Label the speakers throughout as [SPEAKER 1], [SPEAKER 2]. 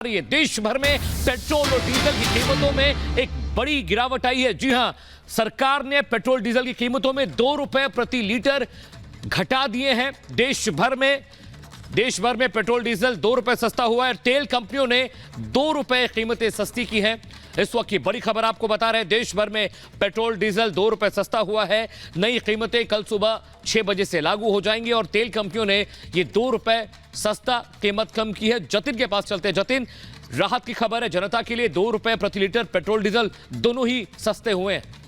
[SPEAKER 1] ये देश भर में पेट्रोल और डीजल की कीमतों में एक बड़ी गिरावट आई है। जी हां, सरकार ने पेट्रोल डीजल की कीमतों में 2 रुपए प्रति लीटर घटा दिए हैं। देश भर में पेट्रोल डीजल 2 रुपए सस्ता हुआ है। तेल कंपनियों ने 2 रुपए कीमतें सस्ती की हैं। इस वक्त की बड़ी खबर आपको बता रहे हैं, देश भर में पेट्रोल डीजल 2 रुपए सस्ता हुआ है। नई कीमतें कल सुबह 6 बजे से लागू हो जाएंगी और तेल कंपनियों ने ये 2 रुपए सस्ता कीमत कम की है। जतिन के पास चलते हैं। जतिन, राहत की खबर है जनता के लिए, 2 रुपए प्रति लीटर पेट्रोल डीजल दोनों ही सस्ते हुए हैं।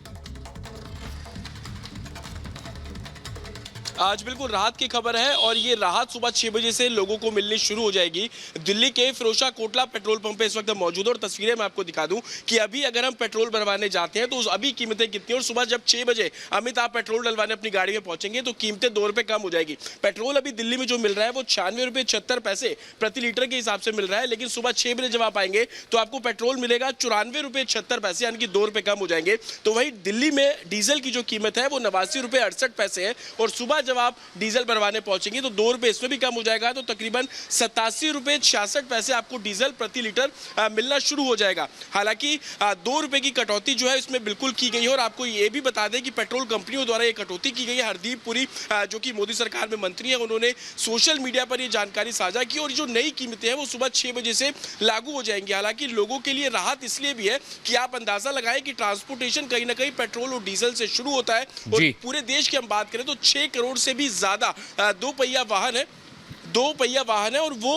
[SPEAKER 2] आज बिल्कुल राहत की खबर है और ये राहत सुबह 6 बजे से लोगों को मिलनी शुरू हो जाएगी। दिल्ली के फिरोजशाह कोटला पेट्रोल पंप पे इस वक्त मौजूद है और तस्वीरें मैं आपको दिखा दूं कि अभी अगर हम पेट्रोल भरवाने जाते हैं तो अभी कीमतें कितनी, और सुबह जब 6 बजे अमित आप पेट्रोल डलवाने अपनी गाड़ी में पहुंचेंगे तो कीमतें 2 रुपए कम हो जाएगी। पेट्रोल अभी दिल्ली में जो मिल रहा है वो 96 रुपये 76 पैसे प्रति लीटर के हिसाब से मिल रहा है, लेकिन सुबह 6 बजे जब आप आएंगे तो आपको पेट्रोल मिलेगा 94 रुपये 76 पैसे, यानी कि 2 रुपए कम हो जाएंगे। तो वही दिल्ली में डीजल की जो कीमत है वो 89 रुपये 68 पैसे है और सुबह जब आप डीजल भरवाने पहुंचेंगे तो 2 रुपए इसमें भी कम हो जाएगा, तो तकरीबन 87 रुपये 66 पैसे आपको डीजल प्रति लीटर मिलना शुरू हो जाएगा। हालांकि 2 रुपए की कटौती जो है इसमें बिल्कुल की गई है और आपको ये भी बता दें कि पेट्रोल कंपनियों द्वारा ये कटौती की गई है। हरदीप पुरी जो कि मोदी सरकार में मंत्री है, उन्होंने सोशल मीडिया पर ये जानकारी साझा की और जो नई कीमतें हैं वो सुबह 6 बजे से लागू हो जाएंगी। हालांकि लोगों के लिए राहत इसलिए भी है कि आप अंदाजा लगाएं कि ट्रांसपोर्टेशन कहीं ना कहीं पेट्रोल और डीजल से शुरू होता है और पूरे देश की हम बात करें तो 6 करोड़ से भी ज्यादा 2 पहिया वाहन है और वो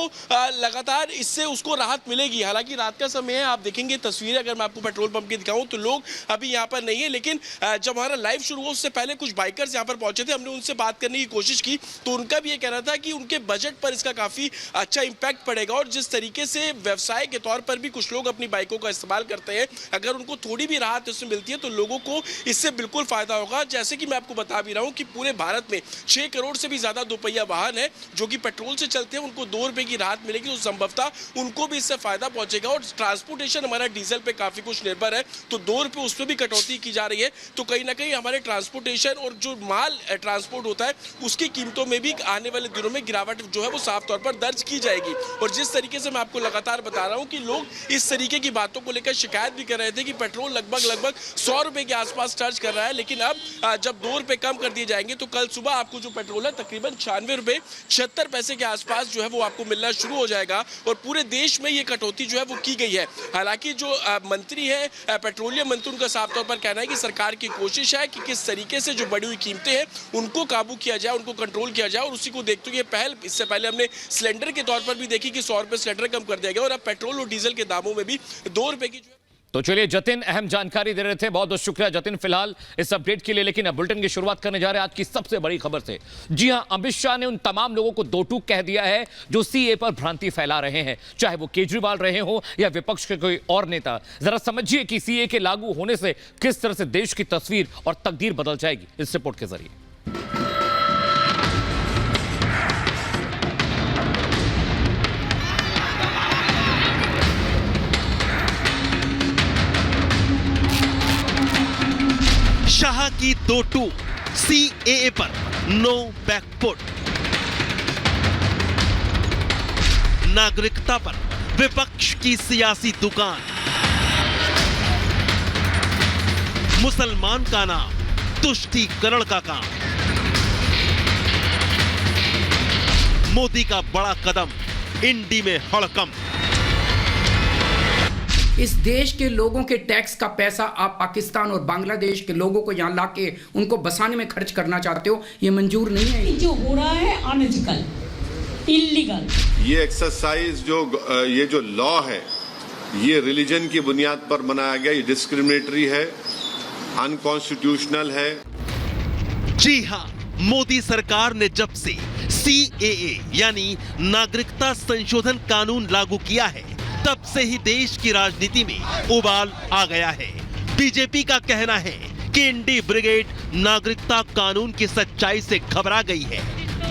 [SPEAKER 2] लगातार इससे उसको राहत मिलेगी। हालांकि रात का समय है, आप देखेंगे तस्वीरें अगर मैं आपको पेट्रोल पंप की दिखाऊं तो लोग अभी यहाँ पर नहीं है, लेकिन जब हमारा लाइव शुरू हुआ उससे पहले कुछ बाइकर्स यहाँ पर पहुंचे थे, हमने उनसे बात करने की कोशिश की तो उनका भी ये कहना था कि उनके बजट पर इसका काफी अच्छा इंपैक्ट पड़ेगा और जिस तरीके से व्यवसाय के तौर पर भी कुछ लोग अपनी बाइकों का इस्तेमाल करते हैं, अगर उनको थोड़ी भी राहत इसमें मिलती है तो लोगों को इससे बिल्कुल फायदा होगा। जैसे कि मैं आपको बता भी रहा हूँ कि पूरे भारत में 6 करोड़ से भी ज्यादा 2 पहिया वाहन है जो कि पेट्रोल से चलते हैं, उनको 2 रुपए की राहत मिलेगी तो संभवतः उनको भी इससे फायदा पहुंचेगा। और ट्रांसपोर्टेशन हमारा डीजल पे काफी कुछ निर्भर है, तो 2 रुपए उसमें भी कटौती की जा रही है, तो कहीं ना कहीं हमारे ट्रांसपोर्टेशन और जो माल ट्रांसपोर्ट होता है उसकी कीमतों में भी आने वाले दिनों में गिरावट जो है वो साफ तौर पर दर्ज की जाएगी। और जिस तरीके से मैं आपको लगातार बता रहा हूँ कि लोग इस तरीके की बातों को लेकर शिकायत भी कर रहे थे कि पेट्रोल लगभग 100 रुपए के आसपास चार्ज कर रहा है, लेकिन अब जब 2 रुपए कम कर दिए जाएंगे तो कल सुबह आपको जो पेट्रोल है तकरीबन 96 रुपए 76 पैसे के आसपास जो है वो आपको मिलना शुरू हो जाएगा और पूरे देश में ये कटौती जो है वो की गई है। हालांकि जो मंत्री है पेट्रोलियम मंत्री, उनका साफ तौर पर कहना है कि सरकार की कोशिश है कि किस तरीके से जो बढ़ी हुई कीमतें हैं उनको काबू किया जाए, उनको कंट्रोल किया जाए और उसी को देखते हुए पहल इससे पहले हमने सिलेंडर के तौर पर भी देखी कि 100 रुपए सिलेंडर कम कर दिया गया और अब पेट्रोल और डीजल के दामों में भी 2 रुपए की
[SPEAKER 1] तो चलिए, जतिन अहम जानकारी दे रहे थे, बहुत बहुत शुक्रिया जतिन फिलहाल इस अपडेट के लिए। लेकिन अब बुलेटिन की शुरुआत करने जा रहे हैं आज की सबसे बड़ी खबर से। जी हां, अमित शाह ने उन तमाम लोगों को दो टूक कह दिया है जो सीए पर भ्रांति फैला रहे हैं, चाहे वो केजरीवाल रहे हो या विपक्ष के कोई और नेता। जरा समझिए कि सीए के लागू होने से किस तरह से देश की तस्वीर और तकदीर बदल जाएगी इस रिपोर्ट के जरिए।
[SPEAKER 3] शाह की 2 टूक, सीएए पर नो बैकफुट, नागरिकता पर विपक्ष की सियासी दुकान, मुसलमान का नाम तुष्टीकरण का काम, मोदी का बड़ा कदम, इंडी में हड़कंप।
[SPEAKER 4] इस देश के लोगों के टैक्स का पैसा आप पाकिस्तान और बांग्लादेश के लोगों को यहाँ लाके उनको बसाने में खर्च करना चाहते हो, ये मंजूर नहीं है।
[SPEAKER 5] जो हो रहा है अनएथिकल, इल्लीगल,
[SPEAKER 6] ये एक्सरसाइज ये जो लॉ है ये रिलीजन की बुनियाद पर बनाया गया, ये डिस्क्रिमिनेटरी है, अनकॉन्स्टिट्यूशनल है।
[SPEAKER 3] जी हाँ, मोदी सरकार ने जब से सीएए यानी नागरिकता संशोधन कानून लागू किया है तब से ही देश की राजनीति में उबाल आ गया है। बीजेपी का कहना है कि इंडी ब्रिगेड नागरिकता कानून की सच्चाई से घबरा गई है।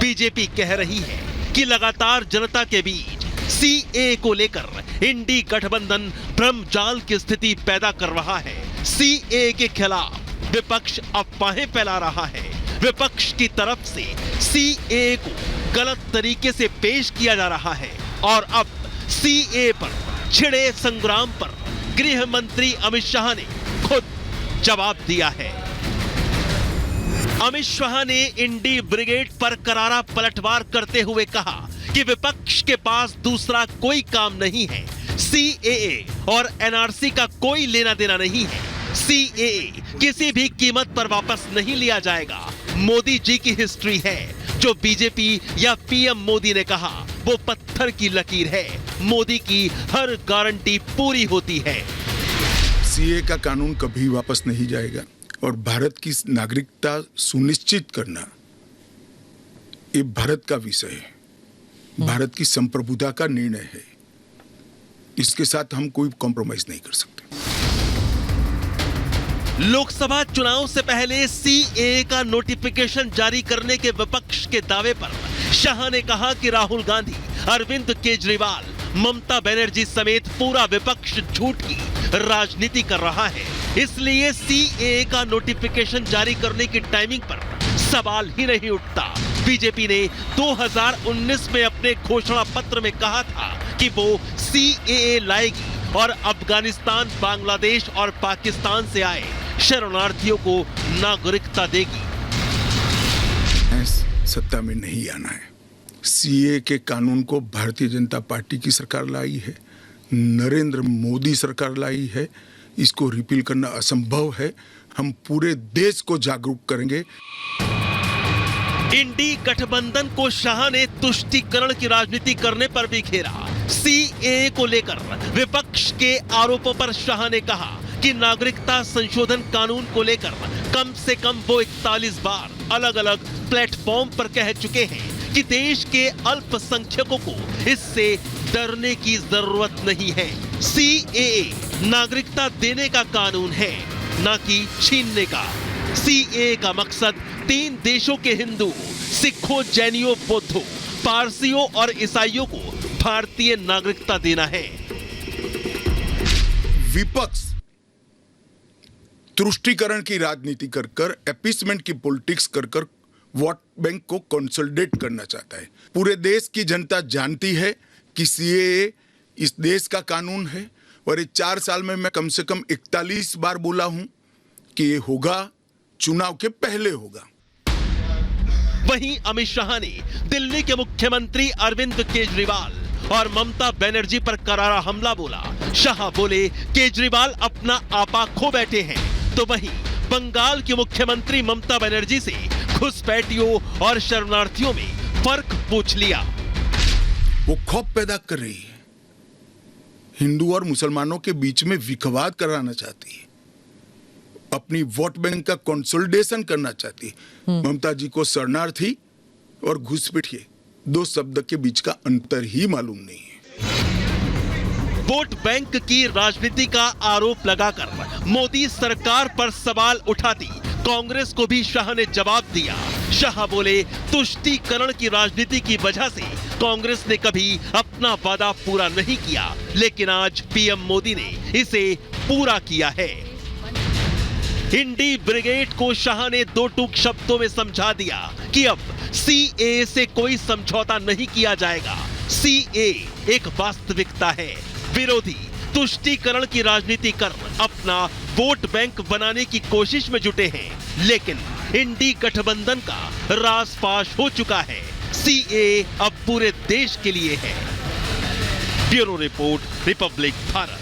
[SPEAKER 3] बीजेपी कह रही है कि लगातार जनता के बीच सीएए को लेकर इंडी गठबंधन भ्रमजाल की स्थिति पैदा कर रहा है। सीएए के खिलाफ विपक्ष अफवाहें फैला रहा है। विपक्ष की तरफ से सीएए को गलत तरीके से पेश किया जा रहा है और अब सीएए पर छिड़े संग्राम पर गृह मंत्री अमित शाह ने खुद जवाब दिया है। अमित शाह ने इंडी ब्रिगेड पर करारा पलटवार करते हुए कहा कि विपक्ष के पास दूसरा कोई काम नहीं है। सीएए और एनआरसी का कोई लेना देना नहीं है। सीएए किसी भी कीमत पर वापस नहीं लिया जाएगा। मोदी जी की हिस्ट्री है। जो बीजेपी या पीएम मोदी ने कहा वो पत्थर की लकीर है। मोदी की हर गारंटी पूरी होती है।
[SPEAKER 7] सीए का कानून कभी वापस नहीं जाएगा और भारत की नागरिकता सुनिश्चित करना ये भारत का विषय है। भारत की संप्रभुता का निर्णय है। इसके साथ हम कोई कॉम्प्रोमाइज नहीं कर सकते।
[SPEAKER 3] लोकसभा चुनाव से पहले सीएए का नोटिफिकेशन जारी करने के विपक्ष के दावे पर शाह ने कहा कि राहुल गांधी, अरविंद केजरीवाल, ममता बनर्जी समेत पूरा विपक्ष झूठ की राजनीति कर रहा है। इसलिए सीएए का नोटिफिकेशन जारी करने की टाइमिंग पर सवाल ही नहीं उठता। बीजेपी ने 2019 में अपने घोषणा पत्र में कहा था कि वो सीएए लाएगी और अफगानिस्तान, बांग्लादेश और पाकिस्तान से आए शरणार्थियों को नागरिकता देगी।
[SPEAKER 7] सत्ता में नहीं आना है। सीए के कानून को भारतीय जनता पार्टी की सरकार लाई है, नरेंद्र मोदी सरकार लाई है। इसको रिपील करना असंभव है। हम पूरे देश को जागरूक करेंगे।
[SPEAKER 3] इंडी गठबंधन को शाह ने तुष्टीकरण की राजनीति करने पर भी घेरा। सीएए को लेकर विपक्ष के आरोपों पर शाह ने कहा कि नागरिकता संशोधन कानून को लेकर कम से कम वो 41 बार अलग अलग प्लेटफॉर्म पर कह चुके हैं कि देश के अल्पसंख्यकों को इससे डरने की जरूरत नहीं है। सीएए नागरिकता देने का कानून है, न कि छीनने का। सीएए का मकसद 3 देशों के हिंदू, सिखों, जैनियों, बौद्धों, पारसियों और ईसाइयों को भारतीय नागरिकता देना है।
[SPEAKER 7] विपक्ष तुष्टीकरण की राजनीति कर कर, एपीसमेंट की पॉलिटिक्स कर कर वोट बैंक को कंसोलिडेट करना चाहता है। पूरे देश की जनता जानती है कि सीएए इस देश का कानून है और ये 4 साल में मैं कम से कम 41 बार बोला हूं कि ये होगा, चुनाव के पहले होगा।
[SPEAKER 3] वहीं अमित शाह ने दिल्ली के मुख्यमंत्री अरविंद केजरीवाल और ममता बनर्जी पर करारा हमला बोला। शाह बोले केजरीवाल अपना आपा खो बैठे हैं, तो वहीं बंगाल की मुख्यमंत्री ममता बनर्जी से घुसपैठियों और शरणार्थियों में फर्क पूछ लिया।
[SPEAKER 7] वो खौफ पैदा कर रही है, हिंदू और मुसलमानों के बीच में विखवाद कराना चाहती है, अपनी वोट बैंक का कंसोलिडेशन करना चाहती है। ममता जी को शरणार्थी और घुसपैठिए 2 शब्द के बीच का अंतर ही मालूम नहीं है।
[SPEAKER 3] वोट बैंक की राजनीति का आरोप लगाकर मोदी सरकार पर सवाल उठाती कांग्रेस को भी शाह ने जवाब दिया। शाह बोले तुष्टीकरण की राजनीति की वजह से कांग्रेस ने कभी अपना वादा पूरा नहीं किया, लेकिन आज पीएम मोदी ने इसे पूरा किया है। इंडी ब्रिगेड को शाह ने 2 टूक शब्दों में समझा दिया कि अब सीएए से कोई समझौता नहीं किया जाएगा। सीएए एक वास्तविकता है। विरोधी तुष्टीकरण की राजनीति कर अपना वोट बैंक बनाने की कोशिश में जुटे हैं, लेकिन इंडी गठबंधन का रासपाश हो चुका है। सीएए अब पूरे देश के लिए है। Bureau report, Republic Bharat.